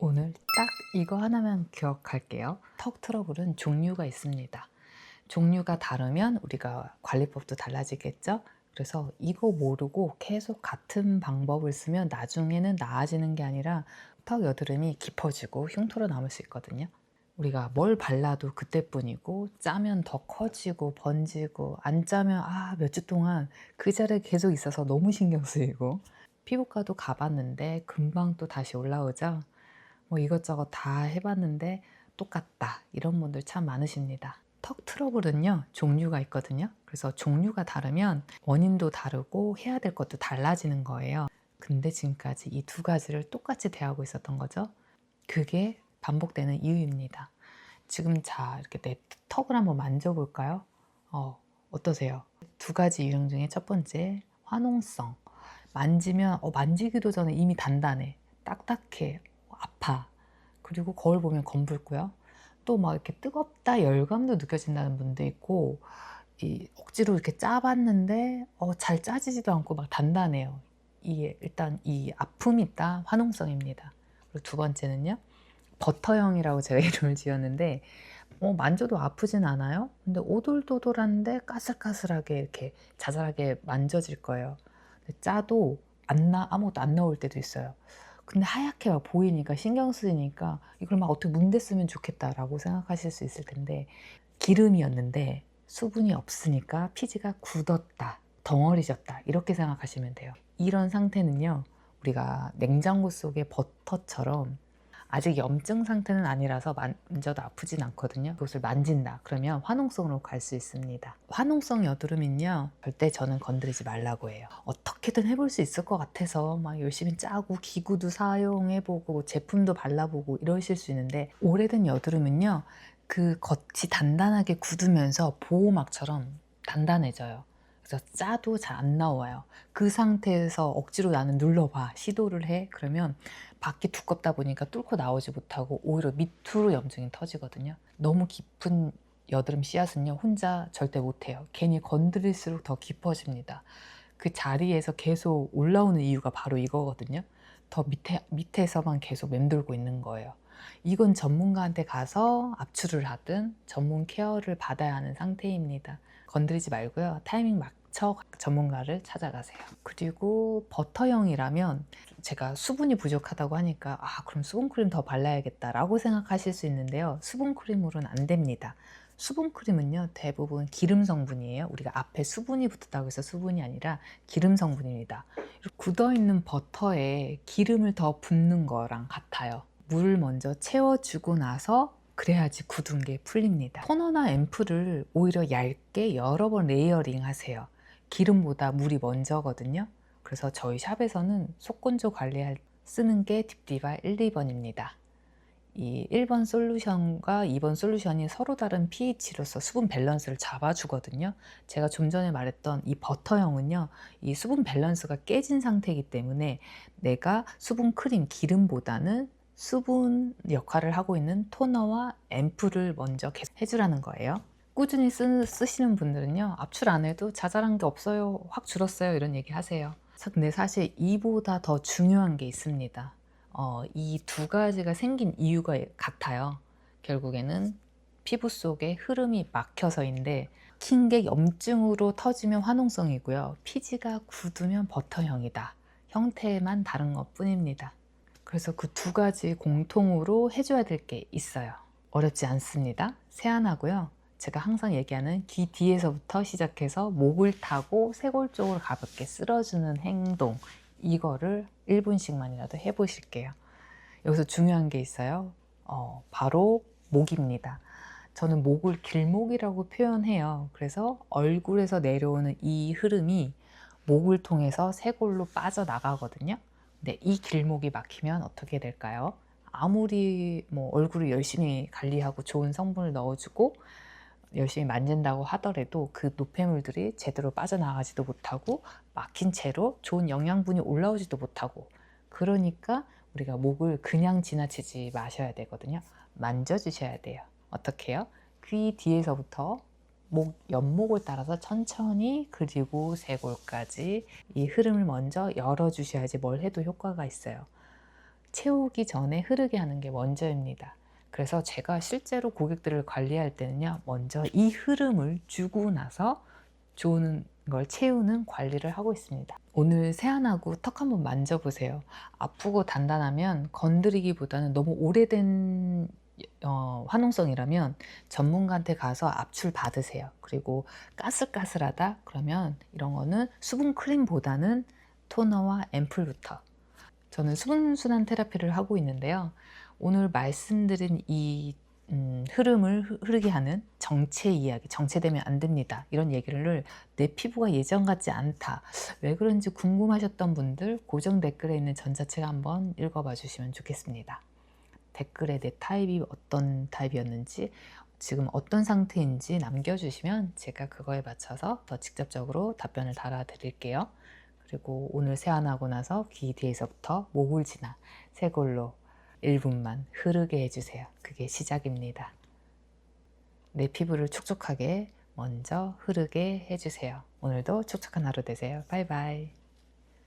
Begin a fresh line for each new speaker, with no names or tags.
오늘 딱 이거 하나만 기억할게요. 턱 트러블은 종류가 있습니다. 종류가 다르면 우리가 관리법도 달라지겠죠? 그래서 이거 모르고 계속 같은 방법을 쓰면 나중에는 나아지는 게 아니라 턱 여드름이 깊어지고 흉터로 남을 수 있거든요. 우리가 뭘 발라도 그때뿐이고 짜면 더 커지고 번지고 안 짜면 몇 주 동안 그 자리에 계속 있어서 너무 신경 쓰이고 피부과도 가봤는데 금방 또 다시 올라오죠. 뭐 이것저것 다 해봤는데 똑같다 이런 분들 참 많으십니다. 턱 트러블은요 종류가 있거든요. 그래서 종류가 다르면 원인도 다르고 해야 될 것도 달라지는 거예요. 근데 지금까지 이 두 가지를 똑같이 대하고 있었던 거죠. 그게 반복되는 이유입니다. 지금 자 이렇게 내 턱을 한번 만져볼까요? 어떠세요? 두 가지 유형 중에 첫 번째 화농성. 만지면 만지기도 전에 이미 단단해, 딱딱해, 아파. 그리고 거울 보면 검붉고요. 또 막 이렇게 뜨겁다, 열감도 느껴진다는 분도 있고, 이 억지로 이렇게 짜봤는데 잘 짜지지도 않고 막 단단해요. 이게 일단 이 아픔이 있다, 화농성입니다. 그리고 두 번째는요, 버터형이라고 제가 이름을 지었는데 만져도 아프진 않아요. 근데 오돌도돌한데 까슬까슬하게 이렇게 자잘하게 만져질 거예요. 근데 짜도 아무것도 안 나올 때도 있어요. 근데 하얗게 막 보이니까 신경 쓰이니까 이걸 막 어떻게 문댔으면 좋겠다라고 생각하실 수 있을 텐데, 기름이었는데 수분이 없으니까 피지가 굳었다, 덩어리졌다 이렇게 생각하시면 돼요. 이런 상태는요, 우리가 냉장고 속의 버터처럼 아직 염증 상태는 아니라서 만져도 아프진 않거든요. 그것을 만진다 그러면 화농성으로 갈 수 있습니다. 화농성 여드름은요 절대 저는 건드리지 말라고 해요. 어떻게든 해볼 수 있을 것 같아서 막 열심히 짜고 기구도 사용해보고 제품도 발라보고 이러실 수 있는데, 오래된 여드름은요 그 겉이 단단하게 굳으면서 보호막처럼 단단해져요. 그래서 짜도 잘 안 나와요. 그 상태에서 억지로 나는 눌러봐, 시도를 해, 그러면 밖이 두껍다 보니까 뚫고 나오지 못하고 오히려 밑으로 염증이 터지거든요. 너무 깊은 여드름 씨앗은요 혼자 절대 못해요. 괜히 건드릴수록 더 깊어집니다. 그 자리에서 계속 올라오는 이유가 바로 이거거든요. 더 밑에서만 계속 맴돌고 있는 거예요. 이건 전문가한테 가서 압출을 하든 전문 케어를 받아야 하는 상태입니다. 건드리지 말고요, 타이밍 맞춰 전문가를 찾아가세요. 그리고 버터형이라면 제가 수분이 부족하다고 하니까 그럼 수분크림 더 발라야겠다 라고 생각하실 수 있는데요, 수분크림으로는 안 됩니다. 수분크림은요 대부분 기름 성분이에요. 우리가 앞에 수분이 붙었다고 해서 수분이 아니라 기름 성분입니다. 굳어있는 버터에 기름을 더 붓는 거랑 같아요. 물을 먼저 채워주고 나서 그래야지 굳은 게 풀립니다. 토너나 앰플을 오히려 얇게 여러 번 레이어링 하세요. 기름보다 물이 먼저거든요. 그래서 저희 샵에서는 속건조 관리할 쓰는 게 딥디바 1, 2번입니다. 이 1번 솔루션과 2번 솔루션이 서로 다른 pH로서 수분 밸런스를 잡아주거든요. 제가 좀 전에 말했던 이 버터형은요, 이 수분 밸런스가 깨진 상태이기 때문에 내가 수분 크림, 기름보다는 수분 역할을 하고 있는 토너와 앰플을 먼저 계속 해주라는 거예요. 꾸준히 쓰시는 분들은요, 압출 안 해도 자잘한 게 없어요, 확 줄었어요, 이런 얘기 하세요. 근데 사실 이보다 더 중요한 게 있습니다. 이 두 가지가 생긴 이유가 같아요. 결국에는 피부 속에 흐름이 막혀서인데, 킨 게 염증으로 터지면 화농성이고요, 피지가 굳으면 버터형이다. 형태만 다른 것 뿐입니다. 그래서 그 두 가지 공통으로 해줘야 될 게 있어요. 어렵지 않습니다. 세안하고요, 제가 항상 얘기하는 귀 뒤에서부터 시작해서 목을 타고 쇄골 쪽으로 가볍게 쓸어주는 행동, 이거를 1분씩만이라도 해보실게요. 여기서 중요한 게 있어요. 바로 목입니다. 저는 목을 길목이라고 표현해요. 그래서 얼굴에서 내려오는 이 흐름이 목을 통해서 쇄골로 빠져나가거든요. 근데 이 길목이 막히면 어떻게 될까요? 아무리 얼굴을 열심히 관리하고 좋은 성분을 넣어주고 열심히 만진다고 하더라도 그 노폐물들이 제대로 빠져나가지도 못하고 막힌 채로 좋은 영양분이 올라오지도 못하고, 그러니까 우리가 목을 그냥 지나치지 마셔야 되거든요. 만져주셔야 돼요. 어떻게 해요? 귀 뒤에서부터 옆목을 따라서 천천히, 그리고 쇄골까지 이 흐름을 먼저 열어주셔야지 뭘 해도 효과가 있어요. 채우기 전에 흐르게 하는 게 먼저입니다. 그래서 제가 실제로 고객들을 관리할 때는요, 먼저 이 흐름을 주고 나서 좋은 걸 채우는 관리를 하고 있습니다. 오늘 세안하고 턱 한번 만져보세요. 아프고 단단하면 건드리기보다는 너무 오래된 화농성이라면 전문가한테 가서 압출 받으세요. 그리고 까슬까슬하다 그러면 이런 거는 수분 크림보다는 토너와 앰플부터. 저는 수분순환 테라피를 하고 있는데요. 오늘 말씀드린 이 흐름을 흐르게 하는 정체 이야기, 정체되면 안 됩니다. 이런 얘기를 내 피부가 예전 같지 않다. 왜 그런지 궁금하셨던 분들 고정 댓글에 있는 전자책 한번 읽어봐 주시면 좋겠습니다. 댓글에 내 타입이 어떤 타입이었는지, 지금 어떤 상태인지 남겨주시면 제가 그거에 맞춰서 더 직접적으로 답변을 달아드릴게요. 그리고 오늘 세안하고 나서 귀 뒤에서부터 목을 지나 쇄골로 1분만 흐르게 해주세요. 그게 시작입니다. 내 피부를 촉촉하게 먼저 흐르게 해주세요. 오늘도 촉촉한 하루 되세요. 바이바이.